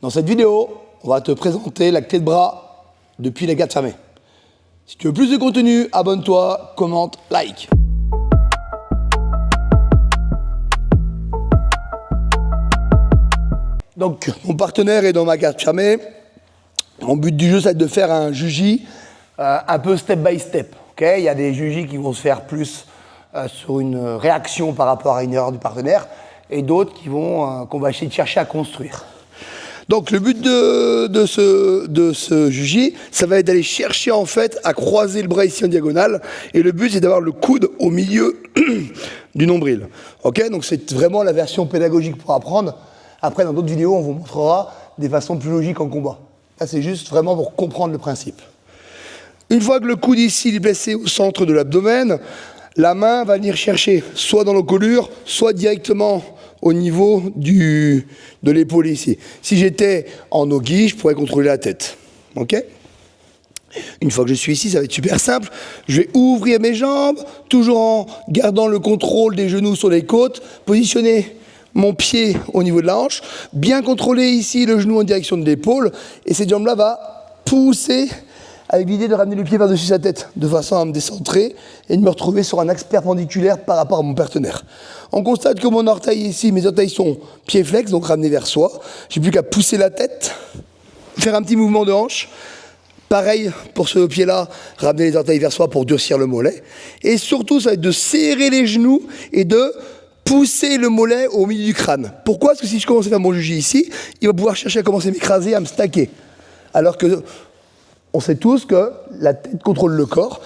Dans cette vidéo, on va te présenter la clé de bras depuis la garde fermée. Si tu veux plus de contenu, abonne-toi, commente, like. Donc, mon partenaire est dans ma garde fermée. Mon but du jeu, c'est de faire un juji un peu step by step. Okay, il y a des jujis qui vont se faire plus sur une réaction par rapport à une erreur du partenaire et d'autres qu'on va essayer de chercher à construire. Donc le but de ce juji, ça va être d'aller chercher en fait à croiser le bras ici en diagonale, et le but c'est d'avoir le coude au milieu du nombril. Ok, donc c'est vraiment la version pédagogique pour apprendre. Après dans d'autres vidéos on vous montrera des façons plus logiques en combat. Là c'est juste vraiment pour comprendre le principe. Une fois que le coude ici est placé au centre de l'abdomen, la main va venir chercher soit dans l'encolure, soit directement au niveau de l'épaule ici. Si j'étais en nogi, je pourrais contrôler la tête. Ok ? Une fois que je suis ici, ça va être super simple. Je vais ouvrir mes jambes, toujours en gardant le contrôle des genoux sur les côtes, positionner mon pied au niveau de la hanche, bien contrôler ici le genou en direction de l'épaule, et cette jambe-là va pousser avec l'idée de ramener le pied par-dessus sa tête, de façon à me décentrer et de me retrouver sur un axe perpendiculaire par rapport à mon partenaire. On constate que mon orteil ici, mes orteils sont pieds flex, donc ramenés vers soi. J'ai plus qu'à pousser la tête, faire un petit mouvement de hanche. Pareil pour ce pied-là, ramener les orteils vers soi pour durcir le mollet. Et surtout, ça va être de serrer les genoux et de pousser le mollet au milieu du crâne. Pourquoi ? Parce que si je commence à faire mon juji ici, il va pouvoir chercher à commencer à m'écraser, à me stacker. Alors que on sait tous que la tête contrôle le corps.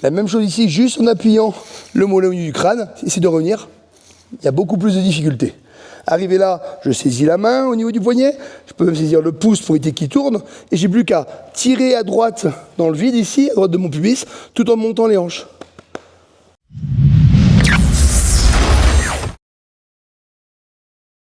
La même chose ici, juste en appuyant le mollet au milieu du crâne, essayer de revenir, il y a beaucoup plus de difficultés. Arrivé là, je saisis la main au niveau du poignet, je peux même saisir le pouce pour éviter qu'il tourne, et j'ai plus qu'à tirer à droite dans le vide ici, à droite de mon pubis, tout en montant les hanches.